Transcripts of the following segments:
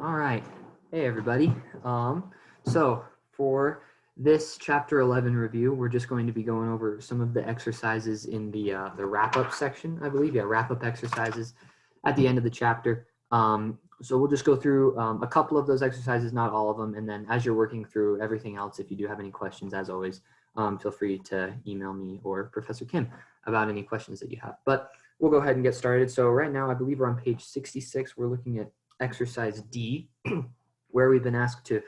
All right. Hey, everybody. So for this chapter 11 review, we're just going to be going over some of the exercises in the wrap-up section, I believe. Yeah, wrap-up exercises at the end of the chapter. So we'll just go through a couple of those exercises, not all of them. And then as you're working through everything else, if you do have any questions, as always, feel free to email me or Professor Kim about any questions that you have. But we'll go ahead and get started. So right now, I believe we're on page 66. We're looking at exercise D, where we've been asked to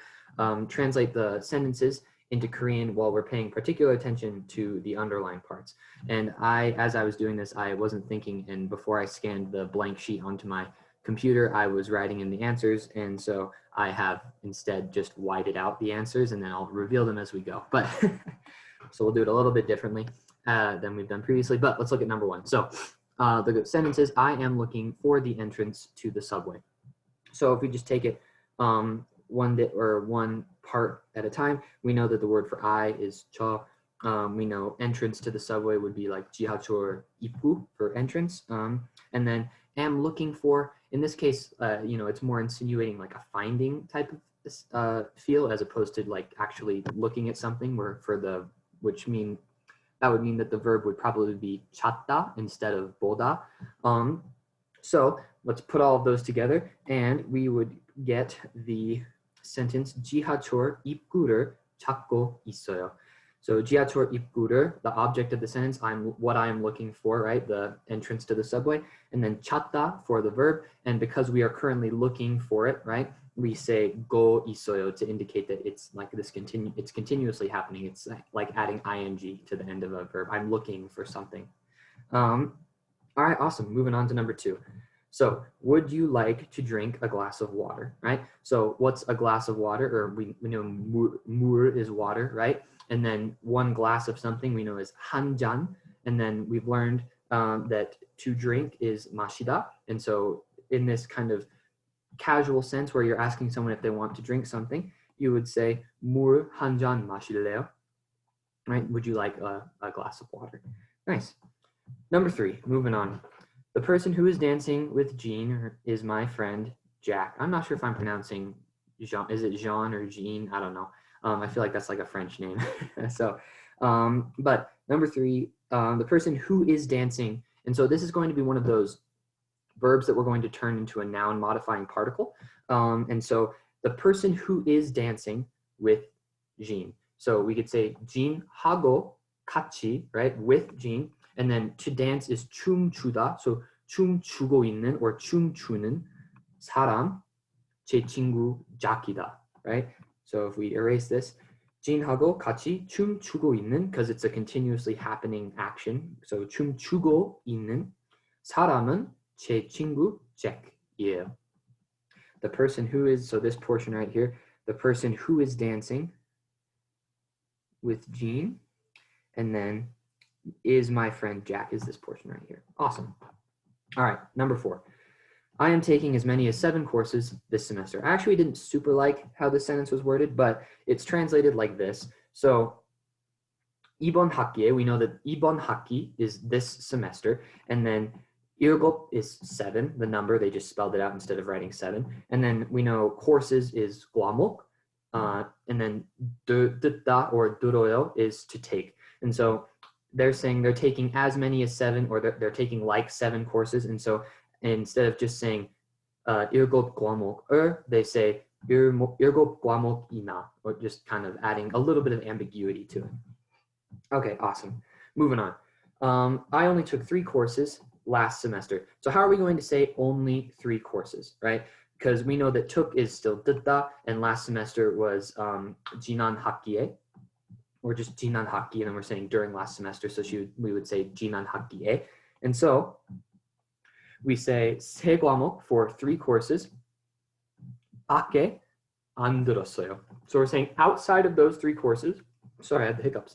translate the sentences into Korean while we're paying particular attention to the underlined parts. And as I was doing this, I wasn't thinking, and before I scanned the blank sheet onto my computer, I was writing in the answers, and so I have instead just whited out the answers, and then I'll reveal them as we go. But so we'll do it a little bit differently than we've done previously, but let's look at number one. So the sentence is, I am looking for the entrance to the subway. So if we just take it one part at a time, we know that the word for I is cho. We know entrance to the subway would be like jihacho 입구 for entrance. And then am looking for, in this case, it's more insinuating like a finding type of feel as opposed to like actually looking at something, where that would mean that the verb would probably be 찾다 instead of 보다. So let's put all of those together, and we would get the sentence 지하철 입구를 찾고 있어요. So 지하철 입구를, the object of the sentence, what I am looking for, right? The entrance to the subway, and then 찾다 for the verb. And because we are currently looking for it, right? We say go 있어요 to indicate that it's like this it's continuously happening. It's like adding ing to the end of a verb. I'm looking for something. All right, awesome. Moving on to number two. So would you like to drink a glass of water, right? So what's a glass of water? Or we know 물 is water, right? And then one glass of something we know is 한 잔. And then we've learned that to drink is 마시다. And so in this kind of casual sense where you're asking someone if they want to drink something, you would say 물 한 잔 마실래요? Right? Would you like a glass of water? Nice. Number three, moving on. The person who is dancing with Jean is my friend, Jack. I'm not sure if I'm pronouncing Jean. Is it Jean or Jean? I don't know. I feel like that's like a French name. So, but number three, the person who is dancing. And so this is going to be one of those verbs that we're going to turn into a noun modifying particle. And so the person who is dancing with Jean. So we could say Jean 하고 같이, right, with Jean. And then to dance is 춤추다. So 춤추고 있는 or 춤추는 사람, 제 친구 잭이다, right? So if we erase this, 진하고 같이 춤추고 있는, because it's a continuously happening action. So 춤추고 있는 사람은 제 친구 잭이에요. The person who is, so this portion right here, the person who is dancing with Jean, and then is my friend Jack is this portion right here. Awesome. All right, number four. I am taking as many as 7 courses this semester. I actually didn't super like how this sentence was worded, but it's translated like this. So 이번 학기에, we know that 이번 학기 is this semester, and then 일곱 is 7, the number, they just spelled it out instead of writing 7. And then we know courses is 과목, and then 듣다 or 들어요 is to take. And so they're saying they're taking as many as 7, or they're taking like 7 courses. And so instead of just saying 일곱 과목을, they say 일곱 과목이나, or just kind of adding a little bit of ambiguity to it. Okay, awesome. Moving on. I only took 3 courses last semester. So how are we going to say only 3 courses, right? Because we know that took is still 듣다, and last semester was 지난 학기에, or just 지난 학기, and then we're saying during last semester, so we would say 지난 학기에. And so we say 세 과목 for 3 courses, 밖에 안 들었어요. So we're saying outside of those 3 courses, sorry, I had the hiccups.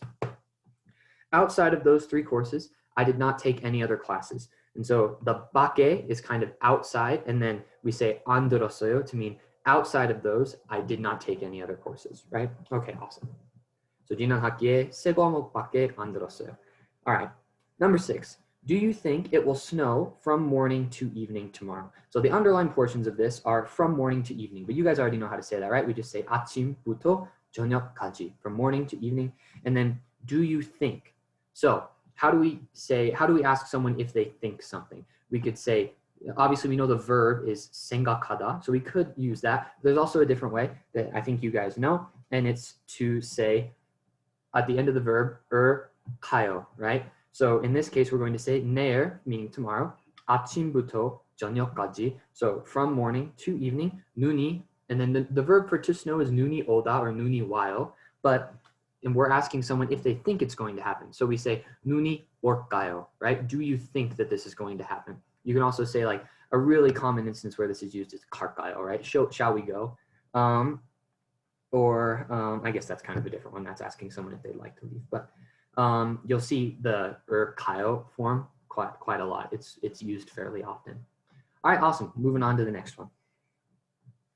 Outside of those 3 courses, I did not take any other classes. And so the 밖에 is kind of outside, and then we say 안 들었어요 to mean outside of those, I did not take any other courses, right? Okay, awesome. So 지난 학기에 세 과목밖에 안 들었어요. All right, number 6. Do you think it will snow from morning to evening tomorrow? So the underlined portions of this are from morning to evening, but you guys already know how to say that, right? We just say 아침부터 저녁까지, from morning to evening. And then, do you think? So how do we ask someone if they think something? We could say, obviously we know the verb is 생각하다, so we could use that. There's also a different way that I think you guys know, and it's to say at the end of the verb, 가요, right? So in this case, we're going to say 내일, meaning tomorrow, 아침부터 저녁까지. So from morning to evening, 눈이, and then the verb for to snow is 눈이 오다 or 눈이 와요, and we're asking someone if they think it's going to happen. So we say 눈이 올까요, right? Do you think that this is going to happen? You can also say, like, a really common instance where this is used is 갈까요, right? Shall we go? I guess that's kind of a different one. That's asking someone if they'd like to leave. But you'll see the 가요 form quite a lot. It's used fairly often. All right, awesome. Moving on to the next one.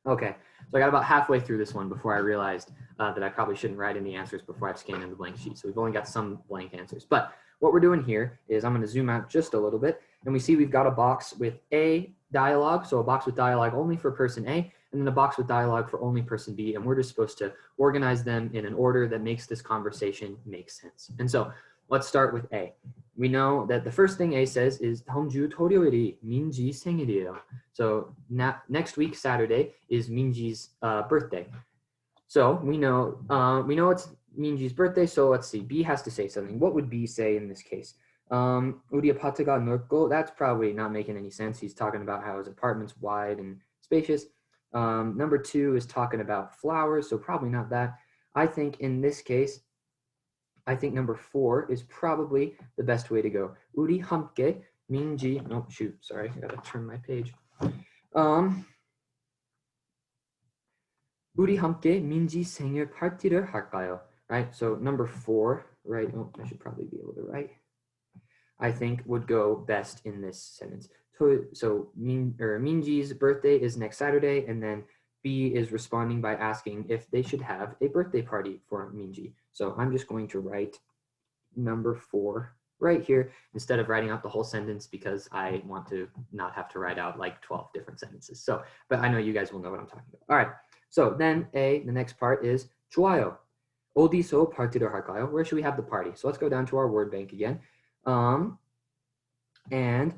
Okay, so I got about halfway through this one before I realized that I probably shouldn't write any answers before I've scanned in the blank sheet. So we've only got some blank answers. But what we're doing here is I'm going to zoom out just a little bit, and we see we've got a box with A dialogue, so a box with dialogue only for person A, and then a box with dialogue for only person B, and we're just supposed to organize them in an order that makes this conversation make sense. And so let's start with A. We know that the first thing A says is 다음 주 토요일이 민지 생일이에요. So next week, Saturday, is Minji's birthday. So we know it's Minji's birthday, so let's see. B has to say something. What would B say in this case? 우리 아파트가 넓고, that's probably not making any sense. He's talking about how his apartment's wide and spacious. Number 2 is talking about flowers, so probably not that. I think in this case, number 4 is probably the best way to go. 우리 함께 민지, oh shoot, sorry, I gotta turn my page. 우리 함께 민지 생일 파티를 할까요? Right, so number 4, right, oh, I should probably be able to write, I think would go best in this sentence. So Minji's birthday is next Saturday, and then B is responding by asking if they should have a birthday party for Minji. So I'm just going to write number 4 right here instead of writing out the whole sentence because I want to not have to write out like 12 different sentences. So, but I know you guys will know what I'm talking about. All right. So then the next part is 좋아요. 어디서 파티를 할까요? Where should we have the party? So let's go down to our word bank again. And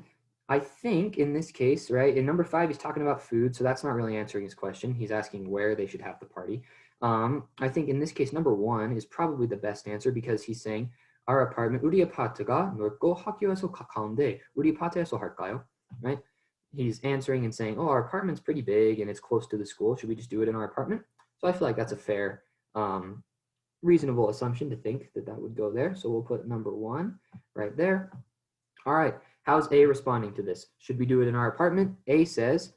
I think in this case, right, in number 5, he's talking about food, so that's not really answering his question. He's asking where they should have the party. I think in this case, number 1 is probably the best answer because he's saying our apartment, 우리 아파트가 넓고 학교에서 가까운데 우리 아파트에서 할까요? Right? He's answering and saying, oh, our apartment's pretty big and it's close to the school. Should we just do it in our apartment? So I feel like that's a fair, reasonable assumption to think that that would go there. So we'll put number 1 right there. All right. How's A responding to this? Should we do it in our apartment? A says,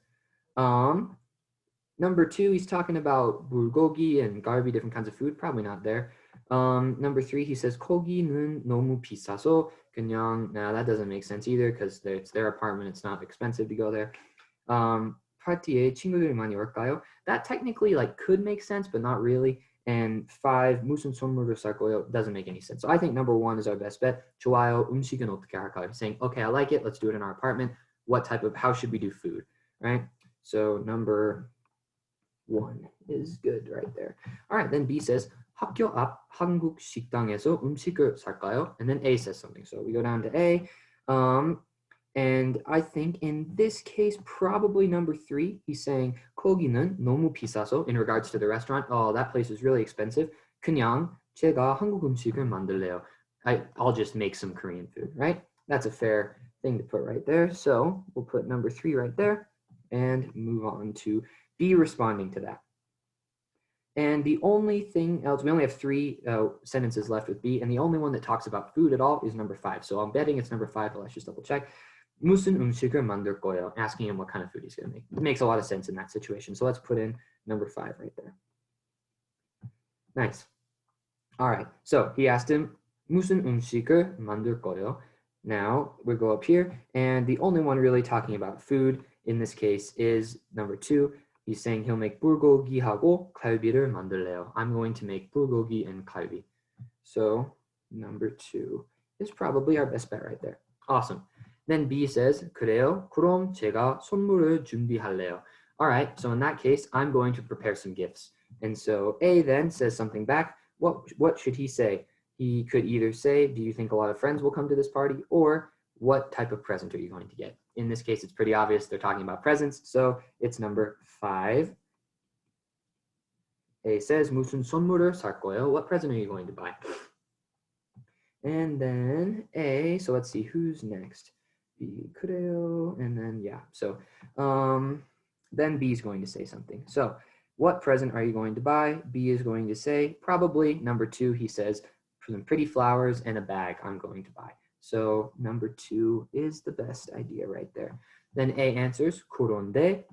number 2, he's talking about bulgogi and galbi, different kinds of food. Probably not there. Number 3, he says, 고기는 너무 비싸서 그냥, nah, that doesn't make sense either because it's their apartment. It's not expensive to go there. 파티에 친구들이 많이 올까요? That technically like could make sense, but not really. And 5, 무슨 선물을 살 거예요? Doesn't make any sense. So I think number 1 is our best bet. 좋아요, 음식은 어떻게 할까요? Saying, okay, I like it. Let's do it in our apartment. How should we do food, right? So number 1 is good right there. All right, then B says, 학교 앞 한국 식당에서 음식을 살까요? And then A says something. So we go down to A. And I think in this case, probably number 3, he's saying 거기는 너무 비싸서, in regards to the restaurant, oh, that place is really expensive. 그냥 제가 한국 음식을 만들래요. I'll just make some Korean food, right? That's a fair thing to put right there. So we'll put number 3 right there and move on to B responding to that. And the only thing else, we only have 3 sentences left with B, and the only one that talks about food at all is number 5. So I'm betting it's number 5, but let's just double check. 무슨 음식을 만들 거예요? Asking him what kind of food he's going to make. It makes a lot of sense in that situation. So let's put in number 5 right there. Nice. All right. So he asked him, 무슨 음식을 만들 거예요? Now we go up here, and the only one really talking about food in this case is number 2. He's saying he'll make 불고기하고 갈비를 만들래요. I'm going to make bulgogi and kalbi. So number 2 is probably our best bet right there. Awesome. Then B says, 그래요. 그럼 제가 선물을 준비할래요. All right, so in that case, I'm going to prepare some gifts. And so A then says something back. What should he say? He could either say, do you think a lot of friends will come to this party? Or what type of present are you going to get? In this case, it's pretty obvious they're talking about presents. So it's number 5. A says, 무슨 선물을 살 거예요? What present are you going to buy? And then A, so let's see who's next. B, 그래요, and then yeah. So then B is going to say something. So what present are you going to buy? B is going to say probably number 2. He says some pretty flowers and a bag I'm going to buy. So number 2 is the best idea right there. Then A answers 그런데,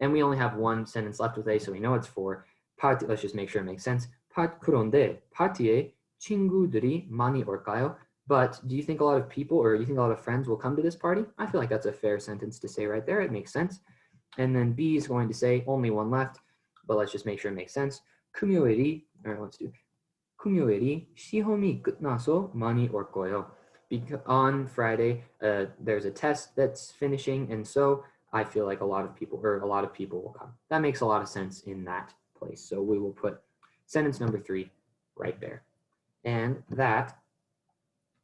and we only have one sentence left with A, so we know it's for party. Let's just make sure it makes sense. 그런데 파티에 친구들이 많이 올까요? But do you think a lot of people, or do you think a lot of friends will come to this party? I feel like that's a fair sentence to say right there. It makes sense. And then B is going to say only one left, but let's just make sure it makes sense. 금요일이, all right, let's do 금요일이 시험이 끝나서 많이 올 거예요. Because on Friday, there's a test that's finishing, and so I feel like a lot of people will come. That makes a lot of sense in that place. So we will put sentence number 3 right there. And that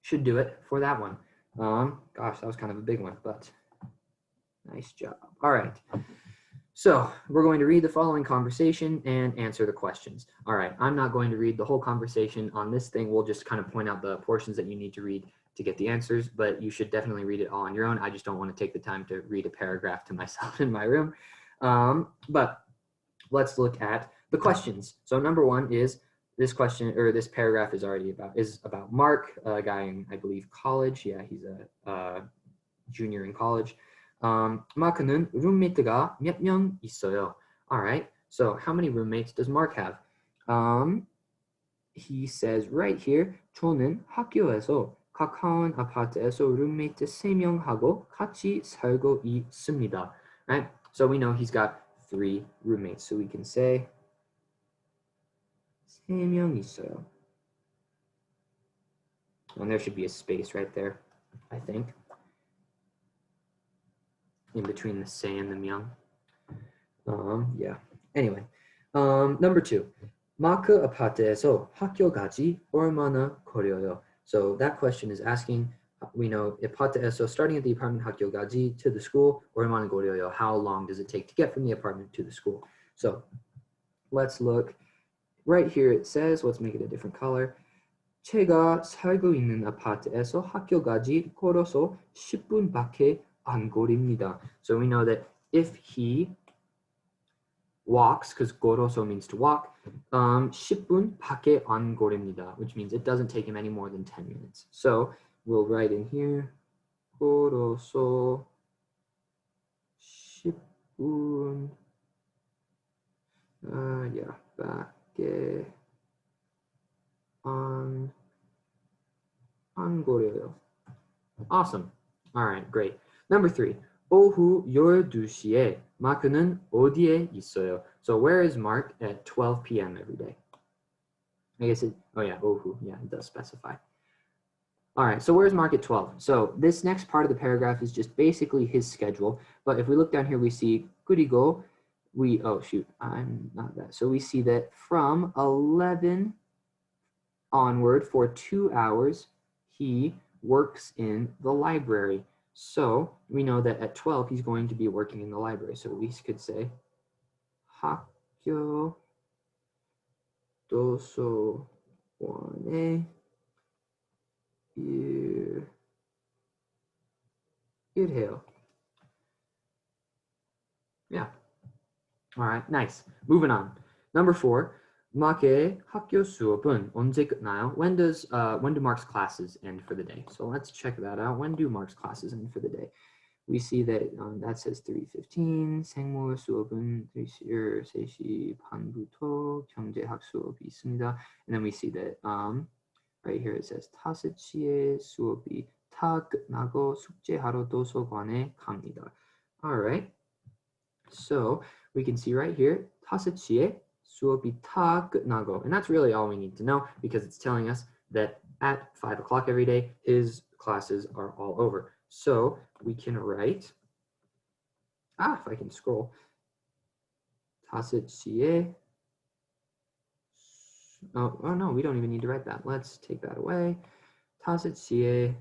should do it for that one. Gosh, that was kind of a big one, but nice job. All right. So we're going to read the following conversation and answer the questions. All right, I'm not going to read the whole conversation on this thing. We'll just kind of point out the portions that you need to read to get the answers, but you should definitely read it all on your own. I just don't want to take the time to read a paragraph to myself in my room. But let's look at the questions. So number 1 is this question, or this paragraph is about Mark, a guy in, I believe, college. Yeah, he's a junior in college. 마크는 룸메이트가 몇 명 있어요. All right, so how many roommates does Mark have? He says right here, 저는 학교에서 가까운 아파트에서 룸메이트 3명하고 같이 살고 있습니다. Right, so we know he's got 3 roommates, so we can say 3명 있어요. And there should be a space right there, I think, in between the say and the myung. Yeah. Anyway, number 2. 마크 아파트에서 학교까지 얼마나 걸려요? So that question is asking, we know 아파트에서, starting at the apartment, 학교까지 to the school, 얼마나 걸려요? How long does it take to get from the apartment to the school? So let's look. Right here it says, let's make it a different color. 제가 살고 있는 아파트에서 학교까지 걸어서 10분밖에 안 걸립니다. So we know that if he walks, because 걸어서 means to walk, 10분밖에 안 걸립니다, which means it doesn't take him any more than 10 minutes. So we'll write in here, 걸어서 10분, yeah, 밖에 안 걸려요. Awesome. All right, great. Number 3. 오후 12시에 마크는 어디에 있어요? So where is Mark at 12 p.m. every day? I guess oh yeah, 오후. Yeah, it does specify. All right, so where's Mark at 12? So this next part of the paragraph is just basically his schedule. But if we look down here, we see 그리고 oh shoot, I'm not that. So we see that from 11 onward for 2 hours, he works in the library. So we know that at 12, he's going to be working in the library. So we could say 학교 도서관에 일해요. Yeah. All right, nice. Moving on. Number 4. 마크의 학교 수업은 언제 끝나요? When do Mark's classes end for the day? So let's check that out. When do Mark's classes end for the day? We see that that says 3:15. 생물 수업은 3시 반부터 경제학 수업이 있습니다. And then we see that right here it says 5시에 수업이 다 끝나고 숙제하러 도서관에 갑니다. All right. So we can see right here 5시에 수업이 다 끝나고, and that's really all we need to know, because it's telling us that at 5 o'clock every day his classes are all over. So we can write, if I can scroll, 다섯 시에, oh no, we don't even need to write that. Let's take that away. 다섯 시에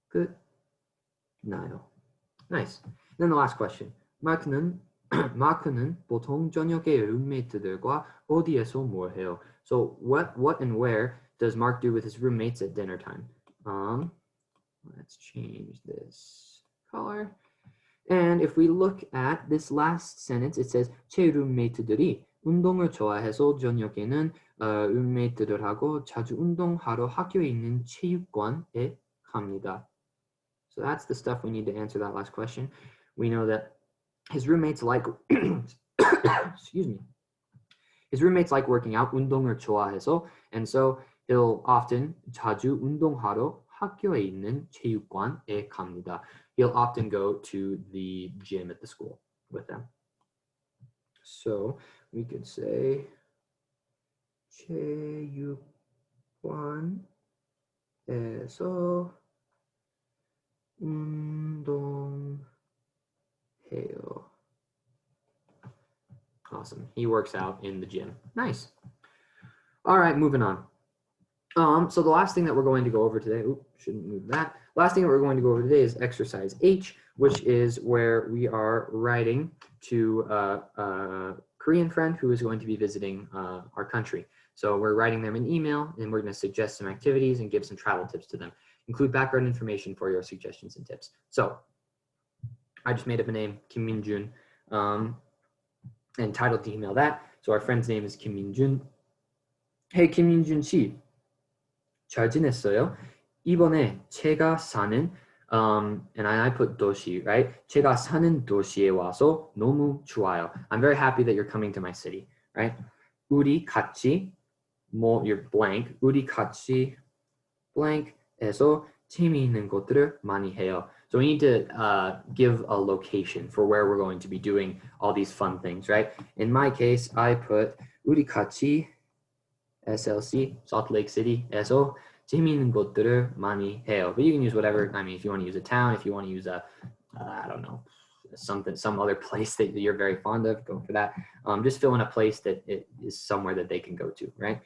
끝나요. Nice. Then the last question. 마크는 보통 저녁에 룸메이트들과 어디에서 뭘 해요? So what and where does Mark do with his roommates at dinner time? Let's change this color. And if we look at this last sentence, it says 제 룸메이트들이 운동을 좋아해서 저녁에는 룸메이트들하고 자주 운동하러 학교에 있는 체육관에 갑니다. So that's the stuff we need to answer that last question. We know that his roommates like, excuse me, his roommates like working out, 운동을 좋아해서, and so he'll often 자주 운동하러 학교에 있는 체육관에 갑니다. He'll often go to the gym at the school with them. So we could say 체육관에서 운동해요. Awesome. He works out in the gym. Nice. All right, moving on. So the last thing that we're going to go over today, shouldn't move that. Last thing that we're going to go over today is exercise H, which is where we are writing to a Korean friend who is going to be visiting our country. So we're writing them an email, and we're going to suggest some activities and give some travel tips to them. Include background information for your suggestions and tips. So I just made up a name, Kim Min-jun, and titled the email that. So our friend's name is Kim Min-jun. Hey, Kim Min-jun 씨. 잘 지냈어요? 이번에 제가 사는 and I put 도시, right? 제가 사는 도시에 와서 너무 좋아요. I'm very happy that you're coming to my city, right? 우리 같이 you're blank. 우리 같이 blank에서 재미있는 것들을 많이 해요. So we need to give a location for where we're going to be doing all these fun things, right? In my case, I put 우리 같이 SLC, Salt Lake City에서 재미있는 것들을 많이 해요. But you can use whatever. I mean, if you want to use a town, if you want to use a, I don't know, some other place that you're very fond of, go for that. Just fill in a place that it is somewhere that they can go to, right?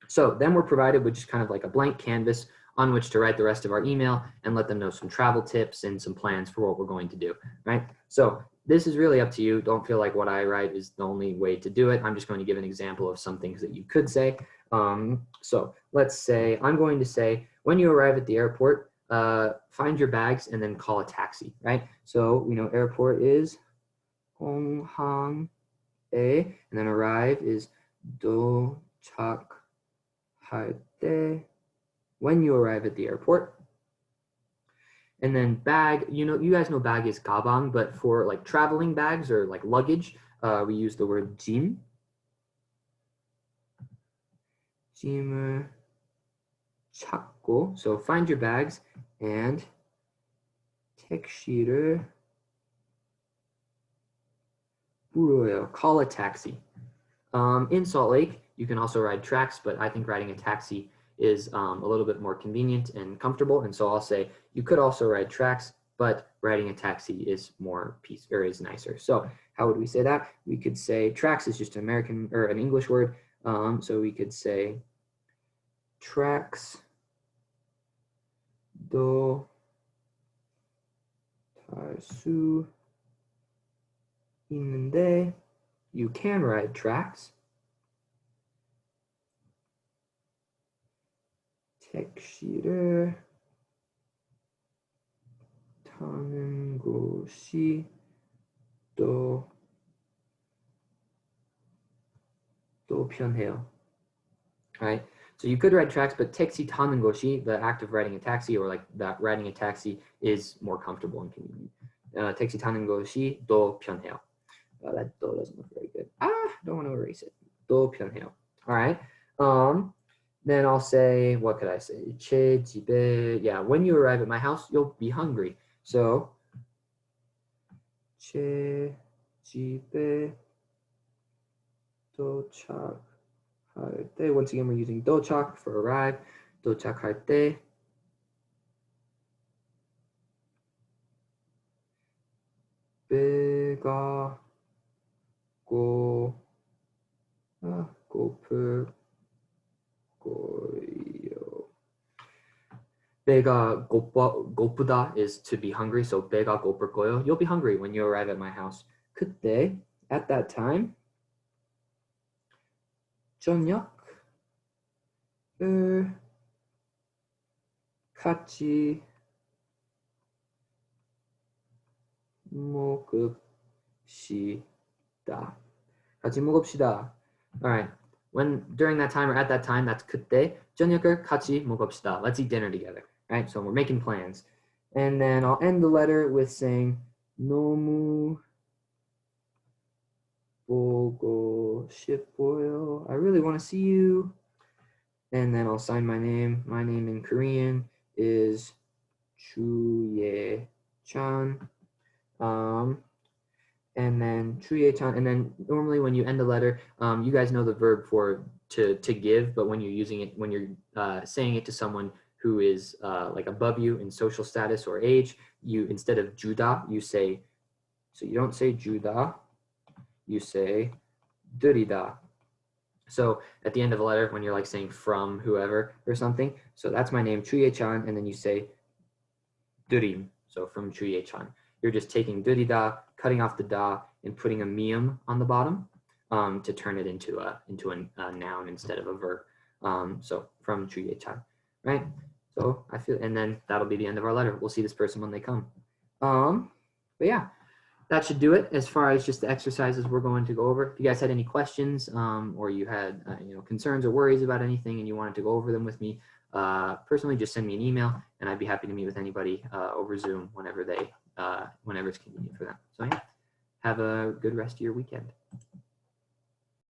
So then we're provided with just kind of like a blank canvas on which to write the rest of our email and let them know some travel tips and some plans for what we're going to do, right? So this is really up to you. Don't feel like what I write is the only way to do it. I'm just going to give an example of some things that you could say. So let's say, I'm going to say, when you arrive at the airport, find your bags and then call a taxi, right? So we know airport is 공항에, and then arrive is 도착할 때, when you arrive at the airport. And then bag, you guys know bag is 가방, but for like traveling bags or like luggage, we use the word 짐. 짐을 찾고, so find your bags and 택시를 불러요, call a taxi. In Salt Lake, you can also ride tracks, but I think riding a taxi is a little bit more convenient and comfortable. And so I'll say you could also ride tracks, but riding a taxi is more is nicer. So how would we say that? We could say tracks is just an American or an English word. So we could say tracks 도 탈 수 있는데, you can ride tracks. 택시를 타는 곳이 또 편해요. Right? So you could ride tracks, but 택시 타는 곳이, the act of riding a taxi or like that riding a taxi is more comfortable and convenient. 택시 타는 곳이 더 편해요. That 또 doesn't look very good. Don't want to erase it. 더 편해요. All right. Then I'll say, what could I say? 제 집에, yeah, when you arrive at my house, you'll be hungry. So, 제 집에 도착할 때, once again, we're using 도착 for arrive. 도착할 때, 배가 고플 거요. 배가 고프다 is to be hungry, so 배가 고플 거요. You'll be hungry when you arrive at my house. 그때, at that time, 저녁을 같이 먹읍시다. 같이 먹읍시다. All right. When during that time or at that time, that's 그때 저녁을 같이 먹읍시다. Let's eat dinner together. Right? So we're making plans. And then I'll end the letter with saying 너무 보고 싶어요. I really want to see you. And then I'll sign my name. My name in Korean is Chuye-chan. And then Chuye-chan. And then normally when you end a letter, you guys know the verb for to give, but when you're using it, when you're saying it to someone who is like above you in social status or age, you instead of juda, you say, so you don't say juda, you say durida. So at the end of a letter, when you're like saying from whoever or something, so that's my name, Chuye-chan, and then you say durim, so from Chuye-chan. You're just taking durida, cutting off the da, and putting a mium on the bottom to turn it into a noun instead of a verb. So from Chuye-chan, right? So I feel, and then that'll be the end of our letter. We'll see this person when they come. But yeah. That should do it as far as just the exercises we're going to go over. If you guys had any questions or you had concerns or worries about anything and you wanted to go over them with me, personally, just send me an email and I'd be happy to meet with anybody over Zoom whenever it's convenient for them. So yeah, have a good rest of your weekend.